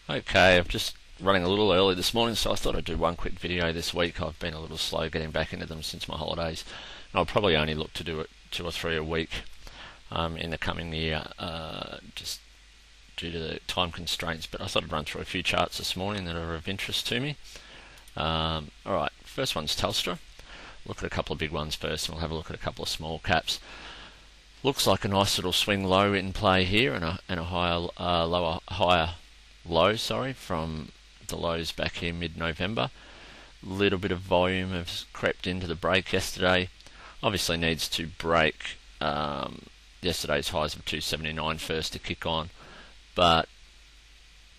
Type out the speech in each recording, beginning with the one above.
Okay, I'm just running a little early this morning, so I thought I'd do one quick video this week. I've been a little slow getting back into them since my holidays, and I'll probably only look to do it 2 or 3 a week in the coming year, just due to the time constraints. But I thought I'd run through a few charts this morning that are of interest to me. Alright, first one's Telstra. Look at a couple of big ones first, and we'll have a look at a couple of small caps. Looks like a nice little swing low in play here, and a higher low, from the lows back here mid-November. Little bit of volume has crept into the break yesterday. Obviously needs to break yesterday's highs of 279 first to kick on, but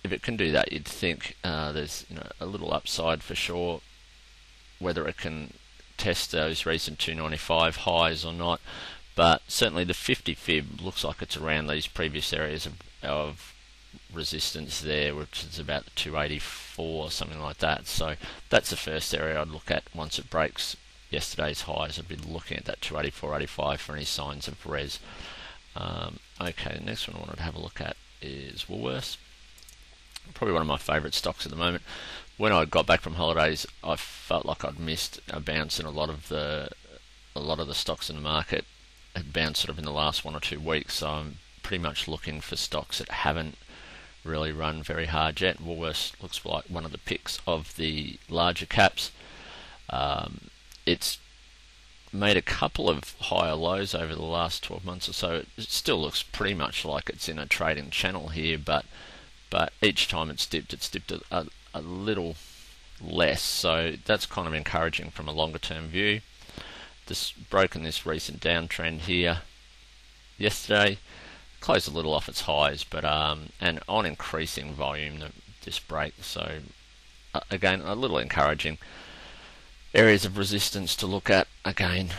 if it can do that, you'd think there's a little upside for sure. Whether it can test those recent 295 highs or not, but certainly the 50 fib looks like it's around these previous areas of resistance there, which is about 284 or something like that. So that's the first area I'd look at. Once it breaks yesterday's highs, I'd be looking at that 284.85 for any signs of res. Okay, the next one I wanted to have a look at is Woolworths. Probably one of my favourite stocks at the moment. When I got back from holidays, I felt like I'd missed a bounce in a lot of the stocks in the market had bounced sort of in the last 1 or 2 weeks. So I'm pretty much looking for stocks that haven't really run very hard yet. Woolworths looks like one of the picks of the larger caps. It's made a couple of higher lows over the last 12 months or so. It still looks pretty much like it's in a trading channel here, but each time it's dipped a little less. So that's kind of encouraging from a longer term view. This broken this recent downtrend here yesterday, closed a little off its highs, but and on increasing volume this break. So again, a little encouraging. Areas of resistance to look at again.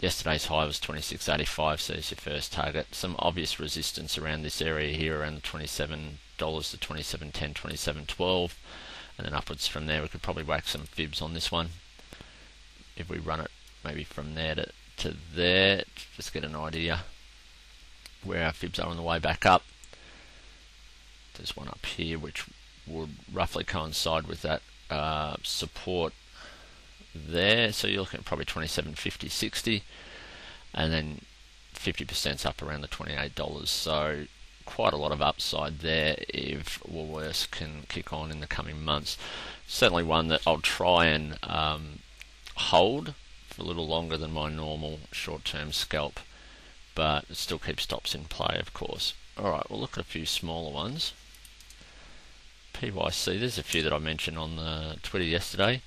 Yesterday's high was 26.85, so there's your first target. Some obvious resistance around this area here, around the $27 to $27.10, $27.12, and then upwards from there. We could probably whack some fibs on this one if we run it maybe from there to there, just get an idea where our fibs are on the way back up. There's one up here which would roughly coincide with that support there, so you're looking at probably 27.50, 60, and then 50% up around the $28. So quite a lot of upside there if Woolworths can kick on in the coming months. Certainly one that I'll try and hold for a little longer than my normal short-term scalp, but it still keeps stops in play, of course. Alright, we'll look at a few smaller ones. PYC, there's a few that I mentioned on the Twitter yesterday.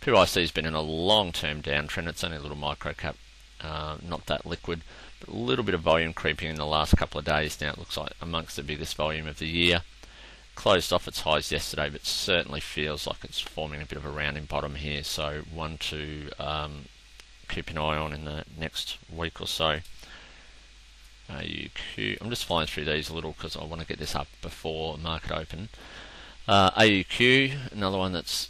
PYC has been in a long-term downtrend. It's only a little micro cap, not that liquid, but a little bit of volume creeping in the last couple of days now. It looks like amongst the biggest volume of the year. Closed off its highs yesterday, but certainly feels like it's forming a bit of a rounding bottom here. So one to keep an eye on in the next week or so. AUQ, I'm just flying through these a little because I want to get this up before market open. AUQ, another one that's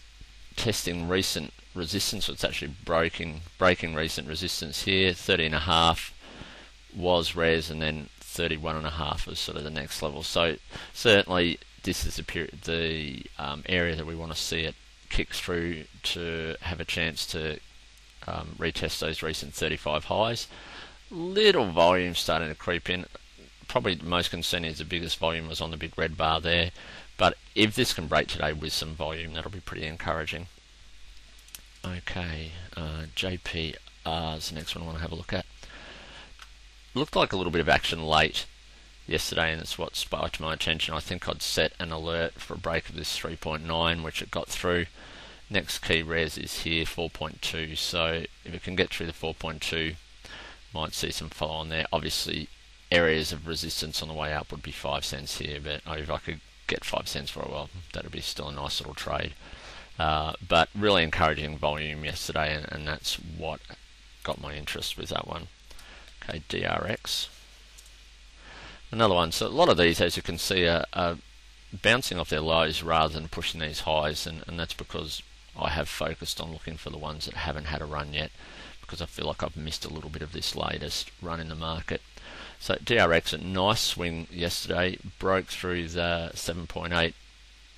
testing recent resistance, so it's actually breaking recent resistance here. 30.5 was res, and then 31.5 was sort of the next level. So certainly this is the area that we want to see it kick through to have a chance to retest those recent 35 highs. Little volume starting to creep in. Probably the most concerning is the biggest volume was on the big red bar there. But if this can break today with some volume, that'll be pretty encouraging. Okay, JPR is the next one I want to have a look at. Looked like a little bit of action late yesterday, and it's what sparked my attention. I think I'd set an alert for a break of this 3.9, which it got through. Next key res is here, 4.2. So if it can get through the 4.2, might see some follow on there. Obviously, areas of resistance on the way up would be 5 cents here, but if I could get 5 cents for it, well, that'd be still a nice little trade. But really encouraging volume yesterday, and that's what got my interest with that one. Okay, DRX, another one. So a lot of these, as you can see, are bouncing off their lows rather than pushing these highs, and that's because I have focused on looking for the ones that haven't had a run yet, because I feel like I've missed a little bit of this latest run in the market. So DRX, a nice swing yesterday, broke through the 7.8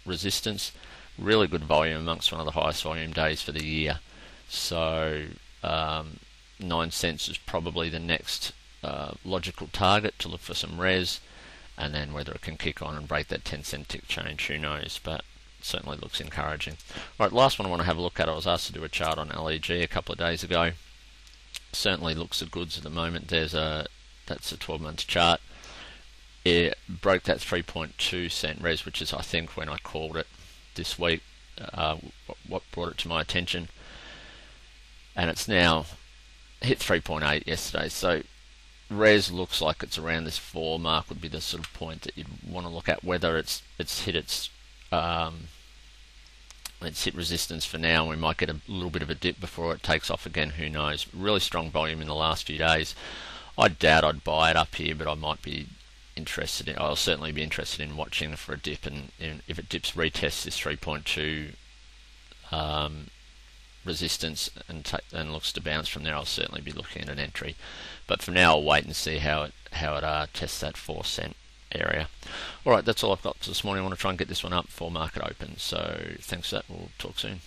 resistance. Really good volume amongst one of the highest volume days for the year. So 9 cents is probably the next logical target to look for some res, and then whether it can kick on and break that 10-cent tick change, who knows, but certainly looks encouraging. Right, last one I want to have a look at. I was asked to do a chart on LEG a couple of days ago. Certainly looks the goods at the moment. That's a 12-month chart. It broke that 3.2 cent res, which is, I think, when I called it this week, what brought it to my attention, and it's now hit 3.8 yesterday. So res looks like it's around this 4 mark would be the sort of point that you'd want to look at. Whether it's hit hit resistance for now, and we might get a little bit of a dip before it takes off again, who knows. Really strong volume in the last few days. I doubt I'd buy it up here, but I might be interested in, I'll certainly be interested in watching for a dip, and if it dips, retests this 3.2 resistance and looks to bounce from there, I'll certainly be looking at an entry. But for now, I'll wait and see how it tests that 4 cent area. Alright, that's all I've got for this morning. I want to try and get this one up before market open, so thanks for that. We'll talk soon.